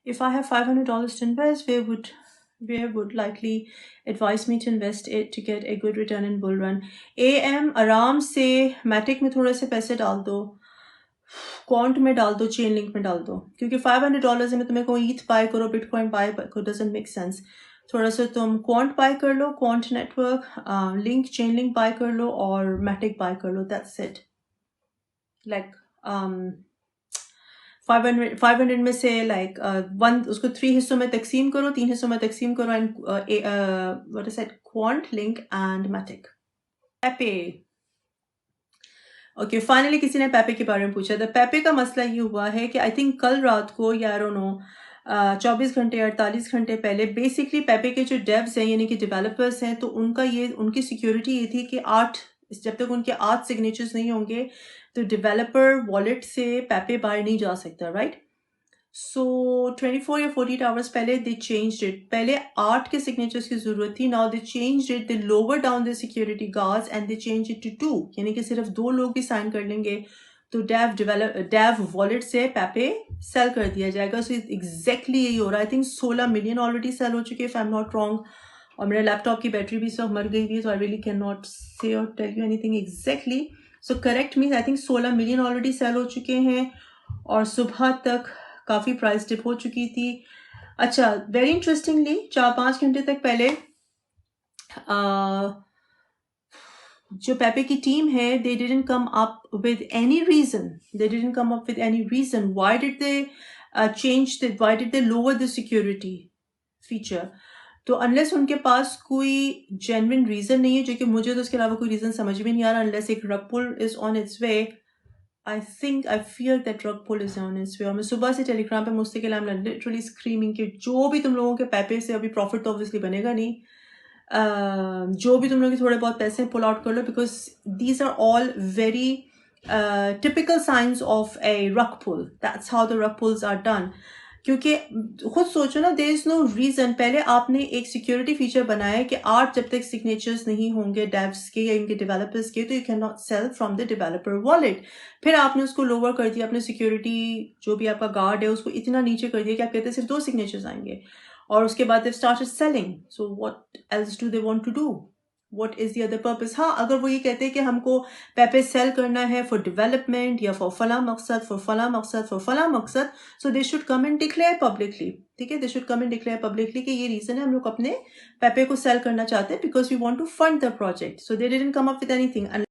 if I have $500 to invest, where would likely advise me to invest it to get a good return in bull run? AM आराम से मैटिक में थोड़े से पैसे डाल दो, क्वांट में डाल दो, चेन लिंक में डाल दो, क्योंकि $500 में तुम्हें कोई ईथ बाय करो, बिटकॉइन बाय करो, डजंट मेक सेंस. थोड़ा सा तुम क्वांट बाय कर लो, Quant network link, Chainlink buy कर लो और मैटिक बाय कर लो. That's it. लाइक 500 में से लाइक वन उसको 3 हिस्सों में तकसीम करो, 3 हिस्सों में तकसीम करो, and what is that, Quant, Link and Matic. Pepe. Okay, finally किसी ने पेपे के बारे में पूछा था. पेपे का मसला ये हुआ है कि आई थिंक कल रात को या आई डोंट नो 24 घंटे 48 घंटे पहले बेसिकली पेपे के जो डेव्स हैं यानी कि डेवलपर्स हैं, तो उनकी सिक्योरिटी ये थी कि जब तक उनके 8 सिग्नेचर्स नहीं होंगे तो डेवलपर वॉलेट से पेपे बाहर नहीं जा सकता, राइट? सो 24 या 48 आवर्स पहले दे चेंज्ड इट. पहले 8 के सिग्नेचर्स की जरूरत थी. Now they changed it, they lower down the security guards and they change it to 2, यानी कि सिर्फ 2 लोग भी साइन कर लेंगे तो डेव वॉलेट से पेपे सेल कर दिया जाएगा. सो एग्जैक्टली यही हो रहा है. I think 16 million already sell हो चुके, if I am not wrong. और मेरे लैपटॉप की बैटरी भी सब मर गई थी, so I really can not say और tell you anything exactly. So correct means I think 16 million already sell हो चुके हैं और सुबह तक काफ़ी प्राइस डिप हो चुकी थी. अच्छा, वेरी इंटरेस्टिंगली 4-5 घंटे तक पहले जो पेपे की टीम है, they didn't come up with any reason why did they lower the security feature. तो अनलेस उनके पास कोई जेन्युइन रीजन नहीं है, जो कि मुझे तो उसके अलावा कोई रीजन समझ में नहीं आ रहा, अनलेस एक rug pull is on its way. I fear that rug pull is on its way. और मैं सुबह से टेलीग्राम पे मुस्तकिल आई एम लिटरली स्क्रीमिंग कि जो भी तुम लोगों के पैपे से अभी प्रॉफिट तो ऑब्वियसली बनेगा नहीं, जो भी तुम लोग के थोड़े बहुत पैसे पुल आउट कर लो, because these are all very typical signs of a rug pull. That's how the rug pulls are done. क्योंकि खुद सोचो ना, देयर इज नो रीजन. पहले आपने एक सिक्योरिटी फीचर बनाया है कि 8 जब तक सिग्नेचर्स नहीं होंगे डेव्स के या इनके डेवलपर्स के, तो you can not sell from the developer wallet. फिर आपने उसको लोअर कर दिया, अपने सिक्योरिटी जो भी आपका गार्ड है उसको इतना नीचे कर दिया कि आप कहते हैं सिर्फ 2 सिग्नेचर्स आएंगे, और उसके बाद they started selling. So what else do they want to do? What is the other purpose? हाँ, अगर वो ये कहते हैं कि हमको पेपे सेल करना है फॉर डेवलपमेंट या फॉर फला मकसद, so they should come and declare publicly. ठीक है, they should come and declare publicly कि ये रीजन है, हम लोग अपने पेपे को सेल करना चाहते हैं because we want to fund the project. So they didn't come up with anything.